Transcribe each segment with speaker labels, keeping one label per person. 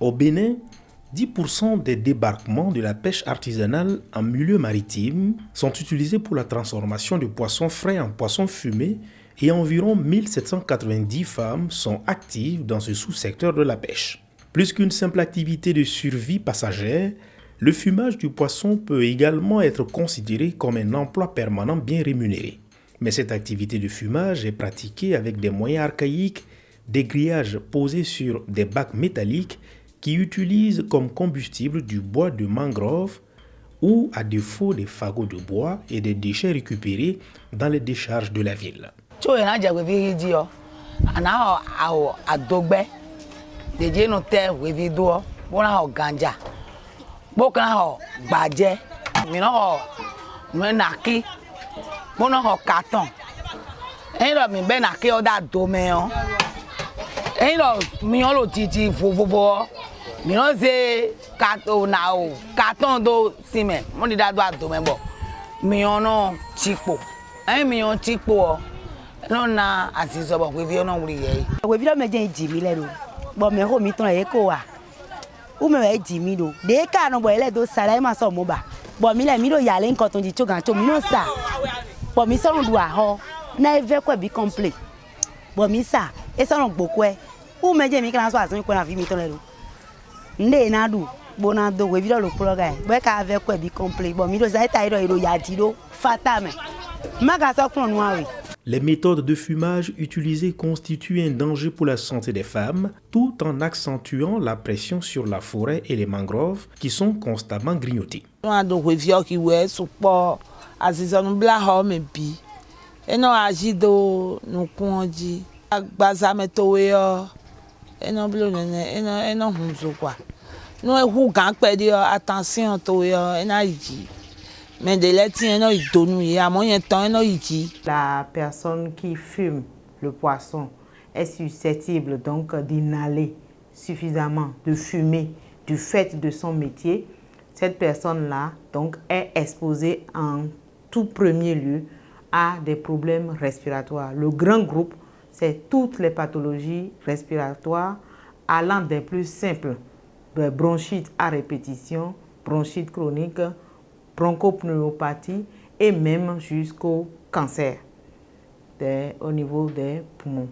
Speaker 1: Au Bénin, 10% des débarquements de la pêche artisanale en milieu maritime sont utilisés pour la transformation de poissons frais en poissons fumés et environ 1790 femmes sont actives dans ce sous-secteur de la pêche. Plus qu'une simple activité de survie passagère, le fumage du poisson peut également être considéré comme un emploi permanent bien rémunéré. Mais cette activité de fumage est pratiquée avec des moyens archaïques, des grillages posés sur des bacs métalliques qui utilisent comme combustible du bois de mangrove ou à défaut des fagots de bois et des déchets récupérés dans les décharges de la ville. Les méthodes de fumage utilisées constituent un danger pour la santé des femmes, tout en accentuant la pression sur la forêt et les mangroves qui sont constamment grignotés.
Speaker 2: La personne qui fume le poisson est susceptible donc d'inhaler suffisamment de fumée du fait de son métier. Cette personne-là donc est exposée en tout premier lieu à des problèmes respiratoires. Le grand groupe, c'est toutes les pathologies respiratoires allant des plus simples, de bronchite à répétition, bronchite chronique, bronchopneumopathie et même jusqu'au cancer au niveau des poumons.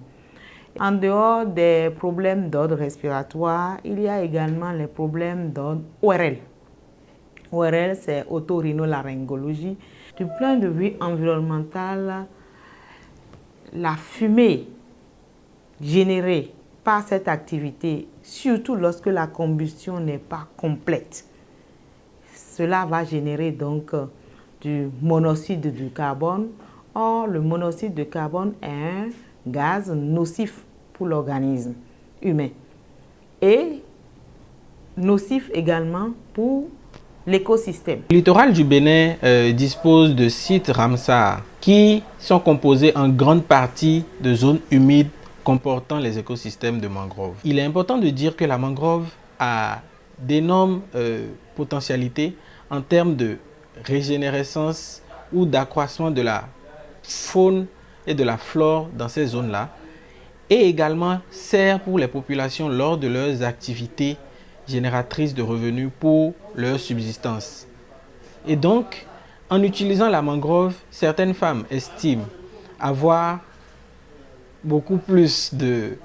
Speaker 2: En dehors des problèmes d'ordre respiratoire, il y a également les problèmes d'ordre ORL. ORL, c'est otorhinolaryngologie. Du point de vue environnemental, la fumée générée par cette activité, surtout lorsque la combustion n'est pas complète, cela va générer donc du monoxyde de carbone. Or, le monoxyde de carbone est un gaz nocif pour l'organisme humain et nocif également pour l'écosystème.
Speaker 3: Le littoral du Bénin dispose de sites Ramsar qui sont composés en grande partie de zones humides comportant les écosystèmes de mangrove. Il est important de dire que la mangrove a d'énormes potentialités en termes de régénérescence ou d'accroissement de la faune et de la flore dans ces zones-là, et également sert pour les populations lors de leurs activités génératrices de revenus pour leur subsistance. Et donc, en utilisant la mangrove, certaines femmes estiment avoir beaucoup plus de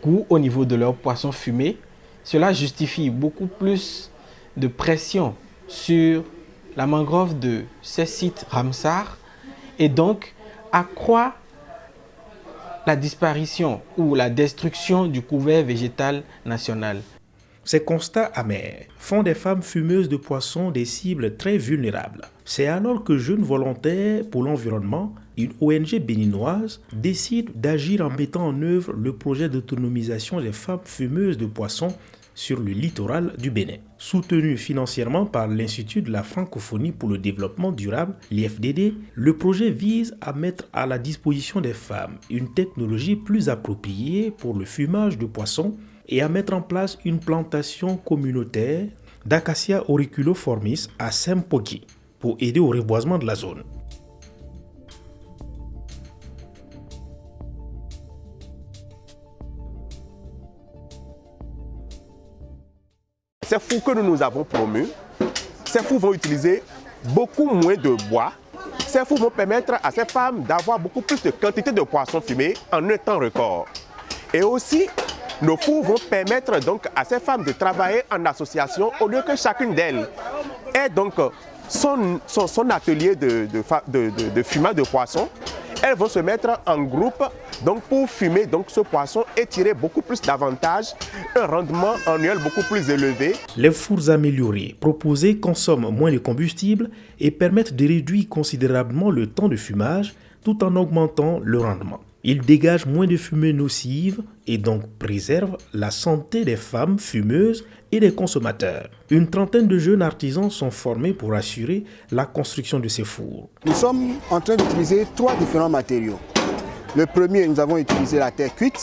Speaker 3: goût au niveau de leurs poissons fumés. Cela justifie beaucoup plus de pression sur la mangrove de ces sites Ramsar et donc accroît la disparition ou la destruction du couvert végétal national.
Speaker 1: Ces constats amers font des femmes fumeuses de poissons des cibles très vulnérables. C'est alors que Jeunes Volontaires pour l'Environnement, une ONG béninoise, décide d'agir en mettant en œuvre le projet d'autonomisation des femmes fumeuses de poissons sur le littoral du Bénin. Soutenu financièrement par l'Institut de la francophonie pour le développement durable, l'IFDD, le projet vise à mettre à la disposition des femmes une technologie plus appropriée pour le fumage de poissons et à mettre en place une plantation communautaire d'Acacia auriculoformis à Sempoki pour aider au reboisement de la zone.
Speaker 4: ces fours que nous avons promus, ces fours vont utiliser beaucoup moins de bois. Ces fours vont permettre à ces femmes d'avoir beaucoup plus de quantité de poissons fumés en un temps record. Et aussi, nos fours vont permettre donc à ces femmes de travailler en association au lieu que chacune d'elles ait donc son atelier de fumage de poissons. Elles vont se mettre en groupe donc pour fumer donc ce poisson et tirer beaucoup plus d'avantages, un rendement annuel beaucoup plus élevé.
Speaker 1: Les fours améliorés proposés consomment moins de combustible et permettent de réduire considérablement le temps de fumage tout en augmentant le rendement. Ils dégagent moins de fumée nocive et donc préservent la santé des femmes fumeuses et des consommateurs. Une trentaine de jeunes artisans sont formés pour assurer la construction de ces fours.
Speaker 5: Nous sommes en train d'utiliser 3 différents matériaux. Le premier, nous avons utilisé la terre cuite,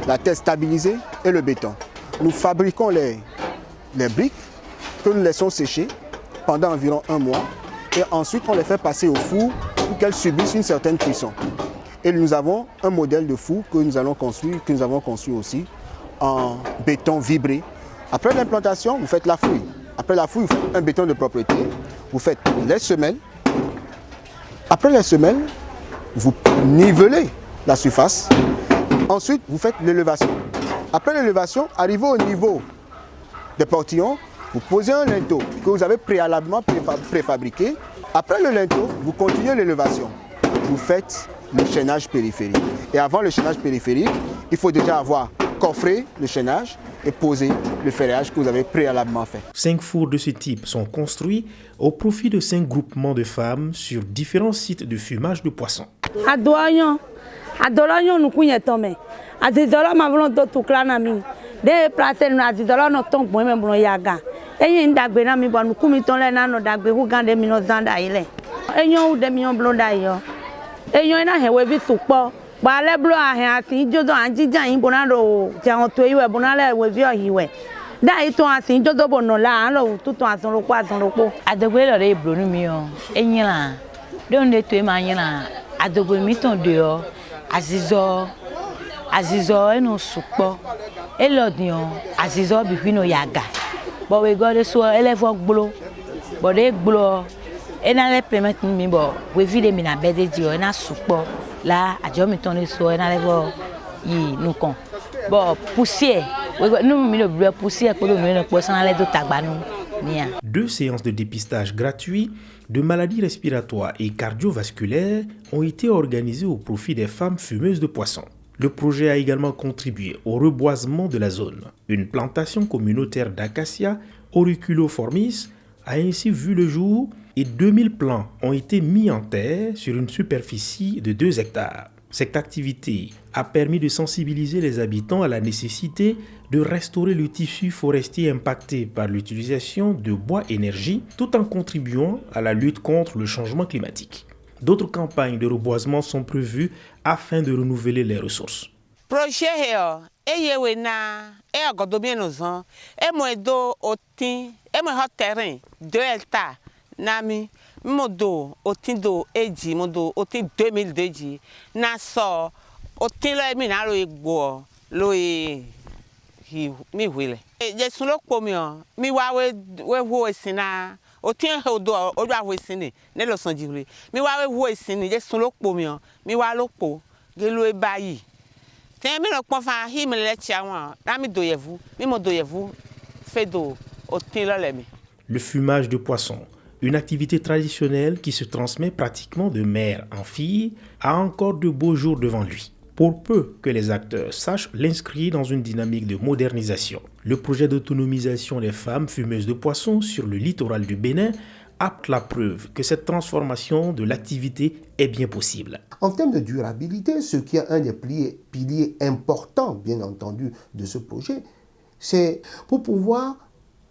Speaker 5: la terre stabilisée et le béton. Nous fabriquons les briques que nous laissons sécher pendant environ 1 mois et ensuite on les fait passer au four pour qu'elles subissent une certaine cuisson. Et nous avons un modèle de four que nous avons construit aussi en béton vibré. Après l'implantation, vous faites la fouille. Après la fouille, vous faites un béton de propreté. Vous faites les semelles. Après les semelles, vous nivelez la surface. Ensuite, vous faites l'élévation. Après l'élévation, arrivé au niveau des portillons, vous posez un linteau que vous avez préalablement préfabriqué. Après le linteau, vous continuez l'élévation. Vous faites le chaînage périphérique. Et avant le chaînage périphérique, il faut déjà avoir coffré le chaînage et poser le ferrage que vous avez préalablement fait.
Speaker 1: 5 fours de ce type sont construits au profit de 5 groupements de femmes sur différents sites de fumage de poissons. Deux séances de dépistage gratuits de maladies respiratoires et cardiovasculaires ont été organisées au profit des femmes fumeuses de poissons. Le projet a également contribué au reboisement de la zone. Une plantation communautaire d'acacia auriculoformis a ainsi vu le jour et 2000 plants ont été mis en terre sur une superficie de 2 hectares. Cette activité a permis de sensibiliser les habitants à la nécessité de restaurer le tissu forestier impacté par l'utilisation de bois énergie tout en contribuant à la lutte contre le changement climatique. D'autres campagnes de reboisement sont prévues afin de renouveler les ressources.
Speaker 6: Projet terrain 2 hectares nami modo otindo eji modo oti 2002 na so otilo emi na lo egbo lo e mi wile je sun lo po mi o mi wa we wo esin na otin odo odo awo esin ni ne lo san jiwe mi wa we wo esin ni je sun lo po mi o mi wa lo po ge lo e bayi ten mi lo pon fa hi mi le chi awon na mi doyevu mi mo doyevu fedo otilo le mi.
Speaker 1: Le fumage de poisson, une activité traditionnelle qui se transmet pratiquement de mère en fille, a encore de beaux jours devant lui. Pour peu que les acteurs sachent l'inscrire dans une dynamique de modernisation. Le projet d'autonomisation des femmes fumeuses de poissons sur le littoral du Bénin apporte la preuve que cette transformation de l'activité est bien possible.
Speaker 7: En termes de durabilité, ce qui est un des piliers importants, bien entendu, de ce projet, c'est pour pouvoir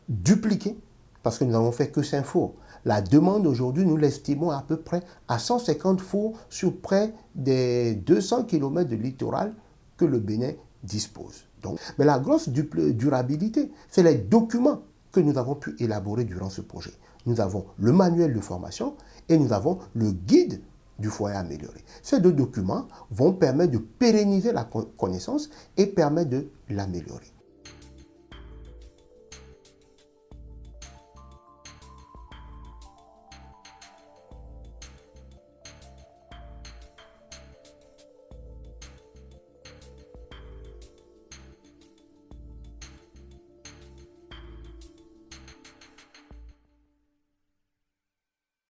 Speaker 7: dupliquer, parce que nous n'avons fait que 5 fours. La demande aujourd'hui, nous l'estimons à peu près à 150 fours sur près des 200 km de littoral que le Bénin dispose. Donc, mais la grosse durabilité, c'est les documents que nous avons pu élaborer durant ce projet. Nous avons le manuel de formation et nous avons le guide du foyer amélioré. Ces 2 documents vont permettre de pérenniser la connaissance et permettre de l'améliorer.